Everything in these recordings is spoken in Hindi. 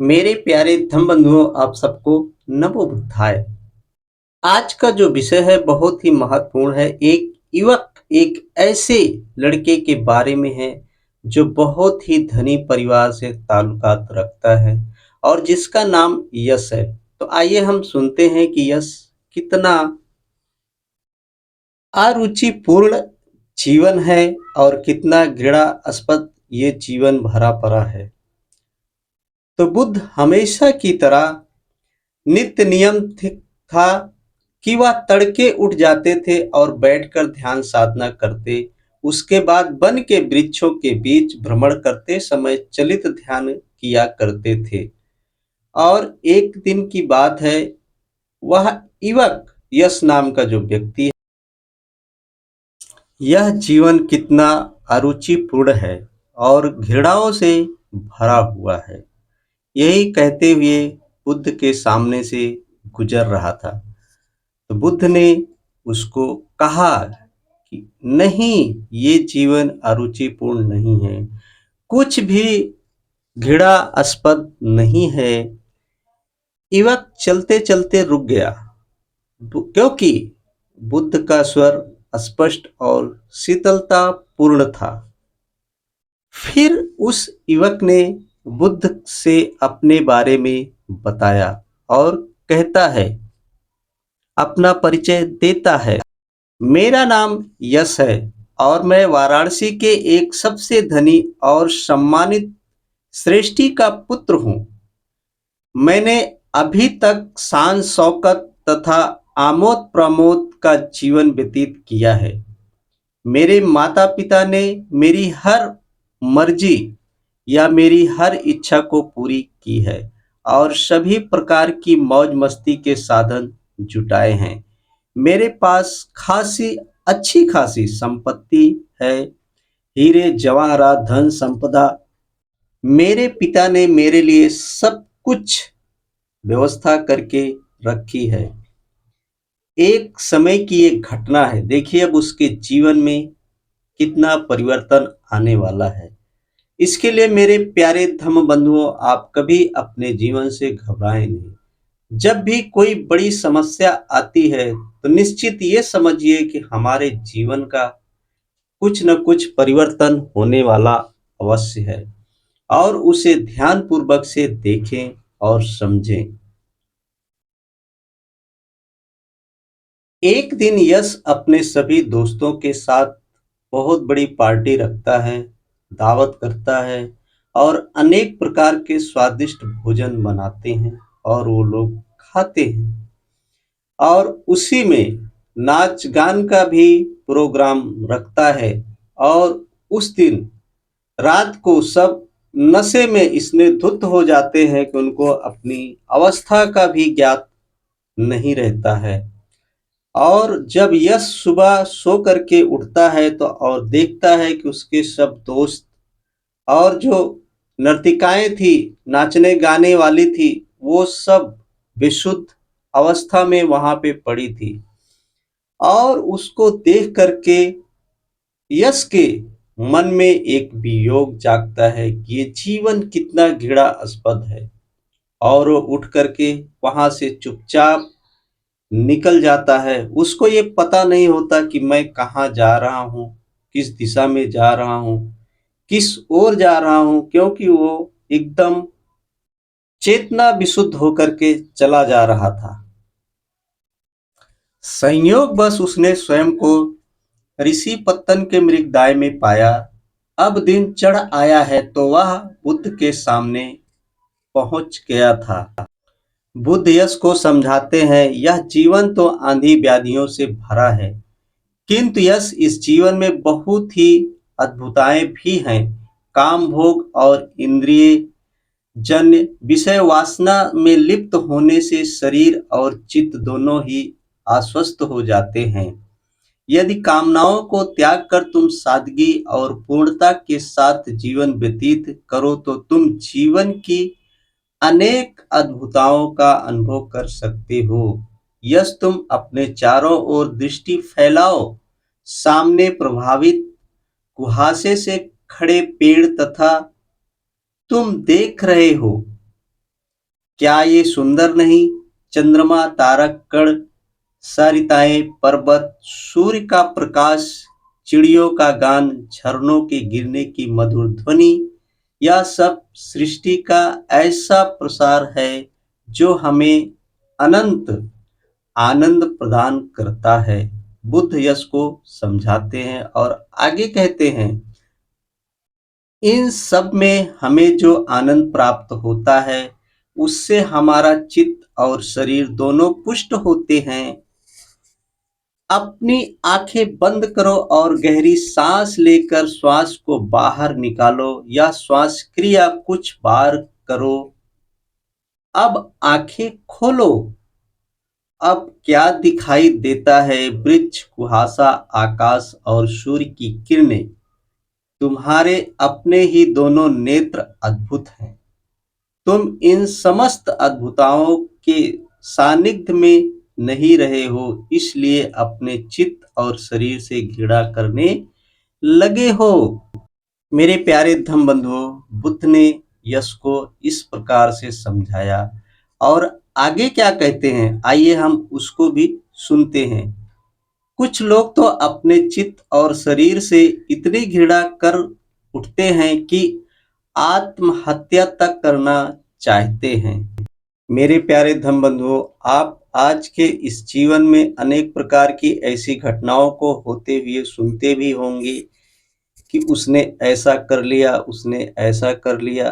मेरे प्यारे धम बंधुओं, आप सबको नमो बुद्धाय। आज का जो विषय है बहुत ही महत्वपूर्ण है। एक युवक एक ऐसे लड़के के बारे में है जो बहुत ही धनी परिवार से ताल्लुकात रखता है और जिसका नाम यश है। तो आइए हम सुनते हैं कि यश कितना अरुचिपूर्ण जीवन है और कितना घृणास्पद ये जीवन भरा पड़ा है। तो बुद्ध हमेशा की तरह नित्य नियम था कि वह तड़के उठ जाते थे और बैठकर ध्यान साधना करते। उसके बाद वन के वृक्षों के बीच भ्रमण करते समय चलित ध्यान किया करते थे। और एक दिन की बात है, वह युवक यश नाम का जो व्यक्ति है, यह जीवन कितना अरुचिपूर्ण है और घृणाओं से भरा हुआ है, यही कहते हुए बुद्ध के सामने से गुजर रहा था। तो बुद्ध ने उसको कहा कि नहीं, ये जीवन अरुचिपूर्ण नहीं है, कुछ भी घृणास्पद नहीं है। युवक चलते चलते रुक गया क्योंकि बुद्ध का स्वर स्पष्ट और शीतलता पूर्ण था। फिर उस युवक ने बुद्ध से अपने बारे में बताया और कहता है, अपना परिचय देता है। मेरा नाम यश है और मैं वाराणसी के एक सबसे धनी और सम्मानित श्रेष्ठी का पुत्र हूँ। मैंने अभी तक शान शौकत तथा आमोद प्रमोद का जीवन व्यतीत किया है। मेरे माता पिता ने मेरी हर मर्जी या मेरी हर इच्छा को पूरी की है और सभी प्रकार की मौज मस्ती के साधन जुटाए हैं। मेरे पास खासी अच्छी खासी संपत्ति है, हीरे जवाहरात धन संपदा। मेरे पिता ने मेरे लिए सब कुछ व्यवस्था करके रखी है। एक समय की एक घटना है, देखिए अब उसके जीवन में कितना परिवर्तन आने वाला है। इसके लिए मेरे प्यारे धम्म बंधुओं, आप कभी अपने जीवन से घबराएं नहीं। जब भी कोई बड़ी समस्या आती है तो निश्चित ये समझिए कि हमारे जीवन का कुछ न कुछ परिवर्तन होने वाला अवश्य है और उसे ध्यान पूर्वक से देखें और समझें। एक दिन यश अपने सभी दोस्तों के साथ बहुत बड़ी पार्टी रखता है, दावत करता है और अनेक प्रकार के स्वादिष्ट भोजन बनाते हैं और वो लोग खाते हैं। और उसी में नाच गान का भी प्रोग्राम रखता है। और उस दिन रात को सब नशे में इसने धुत हो जाते हैं कि उनको अपनी अवस्था का भी ज्ञात नहीं रहता है। और जब यश सुबह सो करके उठता है तो और देखता है कि उसके सब दोस्त और जो नर्तिकाएं थी, नाचने गाने वाली थी, वो सब विशुद्ध अवस्था में वहां पे पड़ी थी। और उसको देख करके यश के मन में एक वियोग जागता है कि ये जीवन कितना घृणास्पद है। और वो उठ करके वहां से चुपचाप निकल जाता है। उसको ये पता नहीं होता कि मैं कहाँ जा रहा हूँ, किस दिशा में जा रहा हूँ, किस ओर जा रहा हूँ, क्योंकि वो एकदम चेतना विशुद्ध होकर के चला जा रहा था। संयोग बस उसने स्वयं को ऋषि पत्तन के मृगदाय में पाया। अब दिन चढ़ आया है तो वह बुद्ध के सामने पहुंच गया था। बुद्ध यश को समझाते हैं, यह जीवन तो आंधी व्याधियों से भरा है, किंतु यश इस जीवन में बहुत ही अद्भुताएं भी हैं। काम भोग और इंद्रिय जन्य विषय वासना में लिप्त होने से शरीर और चित्त दोनों ही अस्वस्थ हो जाते हैं। यदि कामनाओं को त्याग कर तुम सादगी और पूर्णता के साथ जीवन व्यतीत करो तो तुम जीवन की अनेक अद्भुताओं का अनुभव कर सकते हो। यस, तुम अपने चारों ओर दृष्टि फैलाओ। सामने प्रभावित कुहासे से खड़े पेड़ तथा तुम देख रहे हो क्या ये सुंदर नहीं? चंद्रमा, तारक, कण, सरिताएं, पर्वत, सूर्य का प्रकाश, चिड़ियों का गान, झरनों के गिरने की मधुर ध्वनि, यह सब सृष्टि का ऐसा प्रसार है जो हमें अनंत आनंद प्रदान करता है। बुद्ध यश को समझाते हैं और आगे कहते हैं, इन सब में हमें जो आनंद प्राप्त होता है उससे हमारा चित्त और शरीर दोनों पुष्ट होते हैं। अपनी आंखें बंद करो और गहरी सांस लेकर श्वास को बाहर निकालो या श्वास क्रिया कुछ बार करो। अब आंखें खोलो। अब क्या दिखाई देता है? वृक्ष, कुहासा, आकाश और सूर्य की किरणें। तुम्हारे अपने ही दोनों नेत्र अद्भुत हैं। तुम इन समस्त अद्भुताओं के सानिध्य में नहीं रहे हो, इसलिए अपने चित्त और शरीर से घृणा करने लगे हो। मेरे प्यारे धम्म बंधुओं, बुद्ध ने यश को इस प्रकार से समझाया और आगे क्या कहते हैं, आइए हम उसको भी सुनते हैं। कुछ लोग तो अपने चित्त और शरीर से इतनी घृणा कर उठते हैं कि आत्महत्या तक करना चाहते हैं। मेरे प्यारे धम्म बंधुओं, आप आज के इस जीवन में अनेक प्रकार की ऐसी घटनाओं को होते हुए सुनते भी होंगे कि उसने ऐसा कर लिया, उसने ऐसा कर लिया,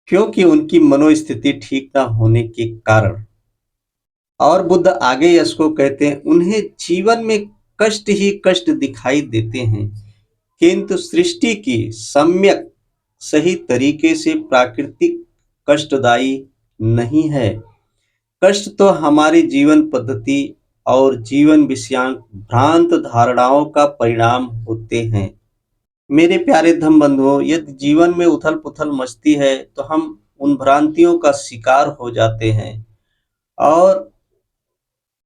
क्योंकि उनकी मनोस्थिति ठीक ना होने के कारण। और बुद्ध आगे इसको कहते हैं, उन्हें जीवन में कष्ट ही कष्ट दिखाई देते हैं, किंतु सृष्टि की सम्यक सही तरीके से प्राकृतिक कष्टदायी नहीं है। कष्ट तो हमारी जीवन पद्धति और जीवन विषयांक भ्रांत धारणाओं का परिणाम होते हैं। मेरे प्यारे धम्म बंधुओं, यदि जीवन में उथल पुथल मचती है तो हम उन भ्रांतियों का शिकार हो जाते हैं और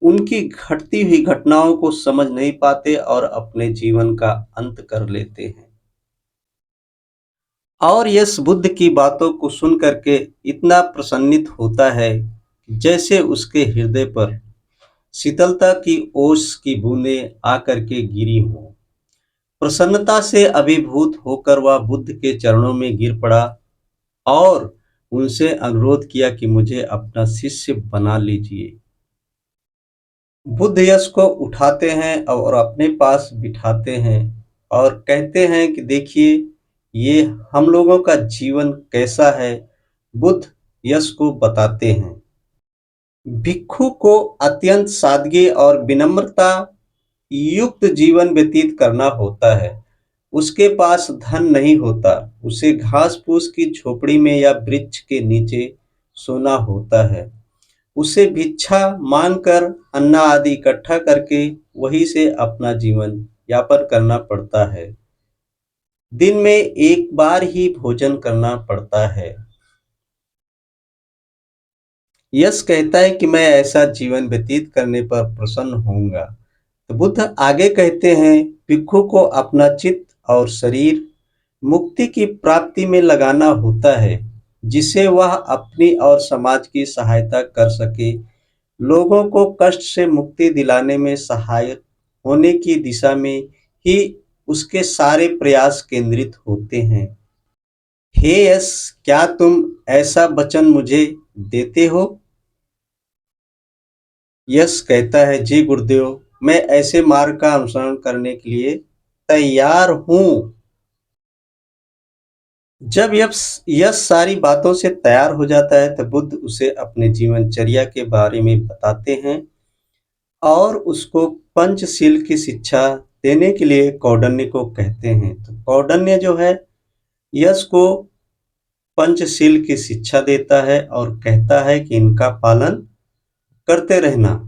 उनकी घटती हुई घटनाओं को समझ नहीं पाते और अपने जीवन का अंत कर लेते हैं। और यस बुद्ध की बातों को सुन करके इतना प्रसन्नित होता है जैसे उसके हृदय पर शीतलता की ओस की बूंदें आकर के गिरी हों। प्रसन्नता से अभिभूत होकर वह बुद्ध के चरणों में गिर पड़ा और उनसे अनुरोध किया कि मुझे अपना शिष्य बना लीजिए। बुद्ध यश को उठाते हैं और अपने पास बिठाते हैं और कहते हैं कि देखिए, ये हम लोगों का जीवन कैसा है। बुद्ध यश को बताते हैं, भिक्षु को अत्यंत सादगी और विनम्रता युक्त जीवन व्यतीत करना होता है। उसके पास धन नहीं होता, उसे घास फूस की झोपड़ी में या वृक्ष के नीचे सोना होता है। उसे भिक्षा मांगकर अन्ना आदि इकट्ठा करके वही से अपना जीवन यापन करना पड़ता है। दिन में एक बार ही भोजन करना पड़ता है। यश कहता है कि मैं ऐसा जीवन व्यतीत करने पर प्रसन्न होऊंगा। तो बुद्ध आगे कहते हैं, भिक्षु को अपना चित्त और शरीर मुक्ति की प्राप्ति में लगाना होता है, जिसे वह अपनी और समाज की सहायता कर सके। लोगों को कष्ट से मुक्ति दिलाने में सहायक होने की दिशा में ही उसके सारे प्रयास केंद्रित होते हैं। हे यश, क्या तुम ऐसा वचन मुझे देते हो? यश कहता है, जी गुरुदेव, मैं ऐसे मार्ग का अनुसरण करने के लिए तैयार हूं। जब यश सारी बातों से तैयार हो जाता है तो बुद्ध उसे अपने जीवनचर्या के बारे में बताते हैं और उसको पंचशील की शिक्षा देने के लिए कौंडिन्य को कहते हैं। तो कौंडिन्य जो है यश को पंचशील की शिक्षा देता है और कहता है कि इनका पालन करते रहना।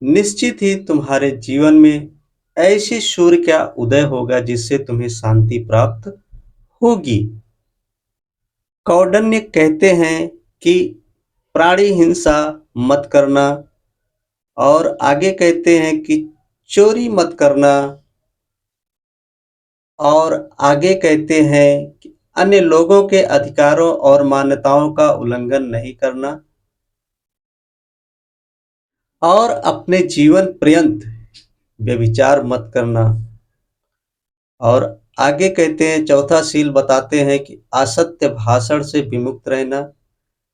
निश्चित ही तुम्हारे जीवन में ऐसी सूर्य का उदय होगा जिससे तुम्हें शांति प्राप्त होगी। कौंडिन्य कहते हैं कि प्राणी हिंसा मत करना और आगे कहते हैं कि चोरी मत करना और आगे कहते हैं कि अन्य लोगों के अधिकारों और मान्यताओं का उल्लंघन नहीं करना और अपने जीवन पर्यंत व्यभिचार मत करना। और आगे कहते हैं, चौथा सील बताते हैं कि असत्य भाषण से विमुक्त रहना।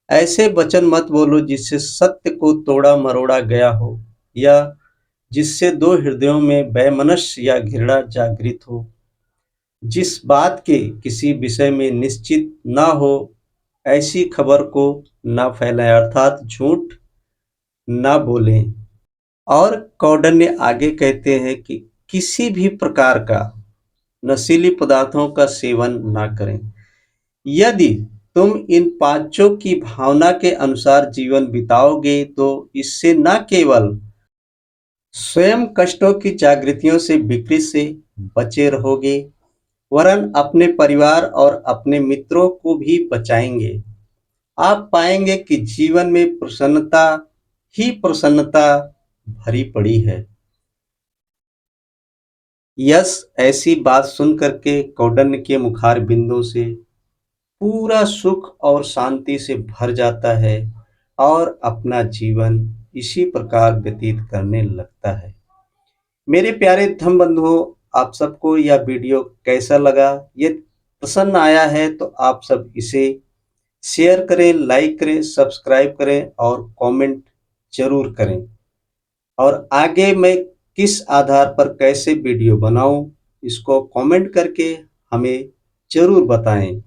ऐसे वचन मत बोलो जिससे सत्य को तोड़ा मरोड़ा गया हो या जिससे दो हृदयों में वैमनस्य या घृणा जागृत हो। जिस बात के किसी विषय में निश्चित न हो ऐसी खबर को न फैलाएं, अर्थात झूठ न बोलें। और कौंडिन्य आगे कहते हैं कि किसी भी प्रकार का नशीली पदार्थों का सेवन ना करें। यदि तुम इन पांचों की भावना के अनुसार जीवन बिताओगे तो इससे न केवल स्वयं कष्टों की जागृतियों से विकृत से बचे रहोगे, वरन अपने परिवार और अपने मित्रों को भी बचाएंगे। आप पाएंगे कि जीवन में प्रसन्नता ही प्रसन्नता भरी पड़ी है। यश ऐसी बात सुन करके कौंडिन्य के मुखार बिंदु से पूरा सुख और शांति से भर जाता है और अपना जीवन इसी प्रकार व्यतीत करने लगता है। मेरे प्यारे धम्म बंधुओं, आप सबको यह वीडियो कैसा लगा? ये पसंद आया है तो आप सब इसे शेयर करें, लाइक करें, सब्सक्राइब करें और कमेंट जरूर करें। और आगे मैं किस आधार पर कैसे वीडियो बनाऊं, इसको कमेंट करके हमें जरूर बताएं।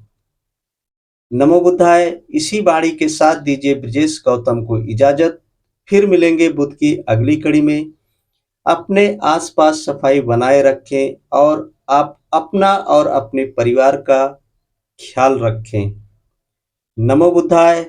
नमो बुद्धाय। इसी वाणी के साथ दीजिए ब्रजेश गौतम को इजाजत। फिर मिलेंगे बुद्ध की अगली कड़ी में। अपने आसपास सफाई बनाए रखें और आप अपना और अपने परिवार का ख्याल रखें। नमो बुद्धाय।